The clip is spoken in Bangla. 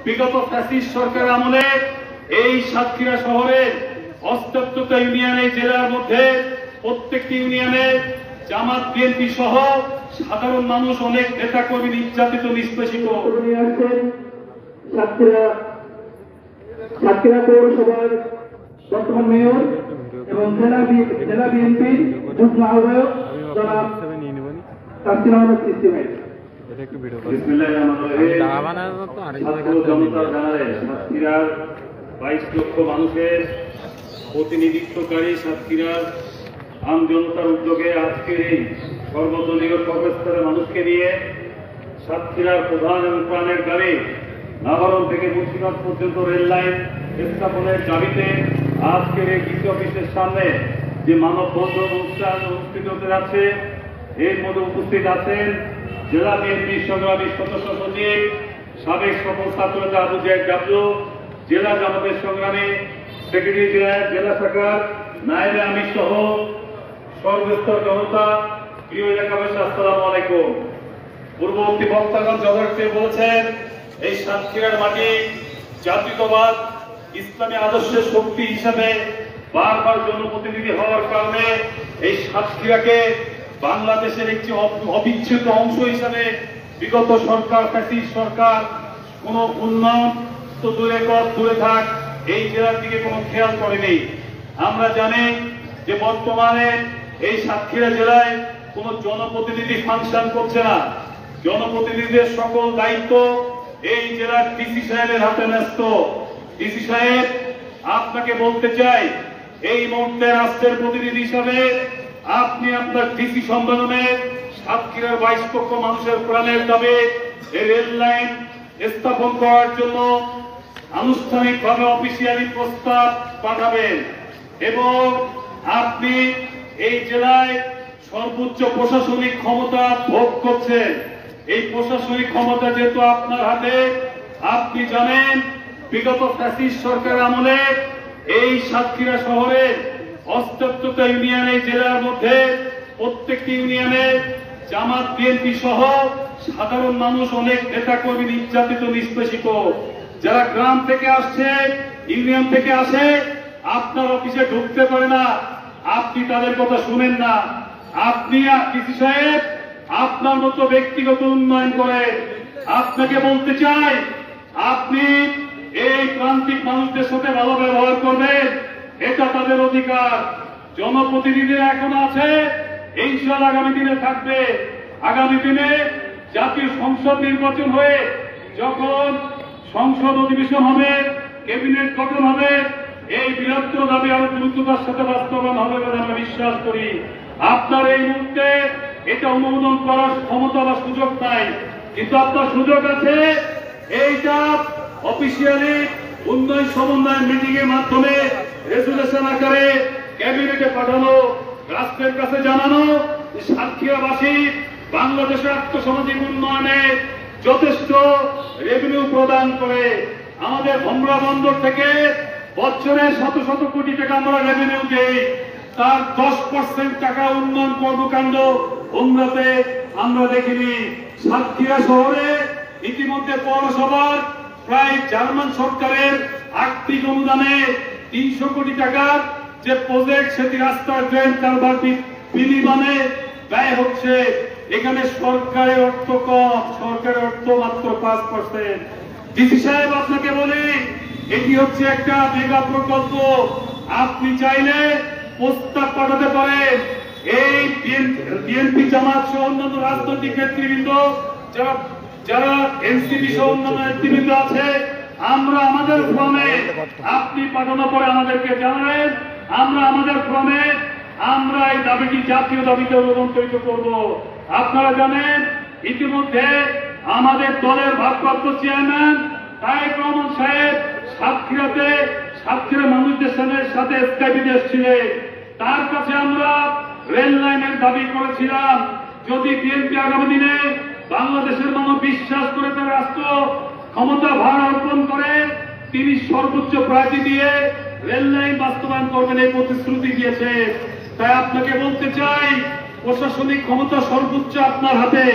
বিগত ফ্যাসিস্ট সরকারের আমলে এই সাতক্ষীরা শহরের ৭৮টা ইউনিয়নে জেলার মধ্যে প্রত্যেকটি ইউনিয়নে জামাত বিএনপি সহ সাধারণ মানুষ অনেক নেতা কর্মী নির্যাতিত নিষ্পেষিত সাতক্ষীরা পৌরসভার বর্তমান মেয়র এবং জেলা বিএনপির যুগ্ম আহ্বায়ক জনাব তাসকিন আহমেদ চিস্তি ভাই। সাতক্ষীরার 22 লক্ষ মানুষের প্রতিনিধিত্বকারী সাতক্ষীরার আম জনতার উদ্যোগে আজকের এই সর্বদলীয় সর্বস্তরের মানুষকে নিয়ে সাতক্ষীরার প্রধান এবং প্রাণের গাড়ি নাভারণ থেকে মুন্সিগঞ্জ পর্যন্ত রেল লাইন স্থাপনের দাবিতে আজকের এই ডিসি অফিসের সামনে যে মানববন্ধন অনুষ্ঠান অনুষ্ঠিত হতে যাচ্ছে, এর মধ্যে উপস্থিত আছেন জেলা বিএনপির সংগ্রামী সদস্য সচিব সাবেক সফল ছাত্রনেতা আবু জায়েদ ডাবলু, জেলা জামাতের সংগ্রামী সেক্রেটারি জেলা শাখার নায়েবে আমির সহ সর্বস্তর জনতা, প্রিয় এলাকাবাসী, আসসালামু আলাইকুম। পূর্ববর্তী বক্তাগণ যথার্থে বলেছেন, এই সাতক্ষীরার মাটি জাতীয়তাবাদ ইসলামী আদর্শের শক্তি হিসাবে বারবার জনপ্রতিনিধি হওয়ার কারণে এই সাতক্ষীরাকে বাংলাদেশের একটি অবিচ্ছেদ্য অংশ হিসাবে বিগত সরকার ফ্যাসিস্ট সরকার কোন উন্নয়ন তো দূরে থাক এই জেলার দিকে কোনো খেয়াল করেনি। আমরা জানি যে বর্তমানে এই সাতক্ষীরা জেলায় কোন জনপ্রতিনিধি ফাংশন করছে না। জনপ্রতিনিধিদের সকল দায়িত্ব এই জেলার ডিসি সাহেবের হাতে ন্যস্ত। ডিসি সাহেব, আপনাকে বলতে চাই, এই মুহূর্তে রাষ্ট্রের প্রতিনিধি হিসাবে আপনি আপনার ডিসি সম্মেলনে সাতক্ষীরার 22 লক্ষ মানুষের প্রাণের দাবি এই রেল লাইন স্থাপন করার জন্য আনুষ্ঠানিকভাবে অফিসিয়ালি প্রস্তাব পাঠাবেন এবং আপনি এই জেলায় সর্বোচ্চ প্রশাসনিক ক্ষমতা ভোগ করছেন। এই প্রশাসনিক ক্ষমতা যেহেতু আপনার হাতে, আপনি জানেন বিগত ফ্যাসিস্ট সরকারের আমলে এই সাতক্ষীরা শহরের ৭৮টা ইউনিয়নে জেলার মধ্যে প্রত্যেকটি ইউনিয়নে জামাত বিএনপি সহ সাধারণ মানুষ অনেক নেতা কর্মী নির্যাতিত নিষ্পেষিত। যারা গ্রাম থেকে আসছে, ইউনিয়ন থেকে আসে, আপনার অফিসে ঢুকতে পারে না, আপনি তাদের কথা শুনেন না। আপনি ডিসি সাহেব আপনার মতো ব্যক্তিগত উন্নয়ন করেন। আপনাকে বলতে চাই, আপনি এই প্রান্তিক মানুষদের সাথে ভালো ব্যবহার করবেন, এটা তাদের অধিকার। জনপ্রতিনিধিরা এখন আছে, ইনশাআল্লাহ আগামী দিনে থাকবে। আগামী দিনে জাতীয় সংসদ নির্বাচন হয়ে যখন সংসদ অধিবেশন হবে, ক্যাবিনেট গঠন হবে, এই বৃহত্তর দাবি আরো দ্রুততার সাথে বাস্তবায়ন হবে বলে আমরা বিশ্বাস করি। আপনার এই মুহূর্তে এটা অনুমোদন করার ক্ষমতা বা সুযোগ নাই, কিন্তু আপনার সুযোগ আছে এইটা অফিসিয়ালি উন্নয়ন সমন্বয় মিটিং এর মাধ্যমে রেজুলেশন আকারে ক্যাবিনেটে পাঠানো, রাষ্ট্রের কাছে জানানো যে সাতক্ষীরাবাসী বাংলাদেশের আর্থসামাজিক উন্নয়নে যথেষ্ট রেভিনিউ প্রদান করে। আমাদের ভোমরা বন্দর থেকে বছরে শত শত কোটি টাকা আমরা রেভিনিউ দেই, তার 10% টাকা উন্নয়ন কর্মকাণ্ড ভোমরাতে আমরা দেখিনি। সাতক্ষীরা শহরে ইতিমধ্যে পৌরসভার প্রায় জার্মান সরকারের আর্থিক অনুদানে 300 কোটি টাকার যে প্রজেক্ট, সেটি রাস্তার ড্রেন কারবার বিনিময়ে ব্যয় হচ্ছে। এখানে সরকারের অর্থ কম, সরকারের অর্থ মাত্র 5%। ডিসি সাহেব, আপনাকে বলি, এটি হচ্ছে একটা মেগা প্রকল্প। আপনি চাইলে প্রস্তাব পাঠাতে পারেন। এই বিএনপি জামাত সহ অন্যান্য রাজনৈতিক নেতৃবৃন্দ, যারা এনসিপি সহ অন্যান্য নেতৃবৃন্দ আছে, আমরা আমাদের ফর্মে, আপনি পাঠানো পরে আমাদেরকে জানাবেন, আমরা আমাদের ফর্মে আমরা এই দাবিটি জাতীয় দাবিতে রূপান্তরিত করব। আপনারা জানেন ইতিমধ্যে আমাদের দলের ভারপ্রাপ্ত চেয়ারম্যান তারেক রহমান সাহেব সাতক্ষীরা মানুষদের সাথে স্কাইপে এসেছিলেন। তার কাছে আমরা রেল লাইনের দাবি করেছিলাম। যদি বিএনপি আগামী দিনে বাংলাদেশের মানুষ বিশ্বাস করে তার রাষ্ট্র ক্ষমতা ভার অর্পণ করে, তিনি সর্বোচ্চ প্রায়োরিটি দিয়ে রেল লাইন বাস্তবায়ন করবেন, এই প্রতিশ্রুতি দিয়েছে। তাই আপনাকে বলতে চাই, প্রশাসনিক ক্ষমতা সর্বোচ্চ আপনার হাতে।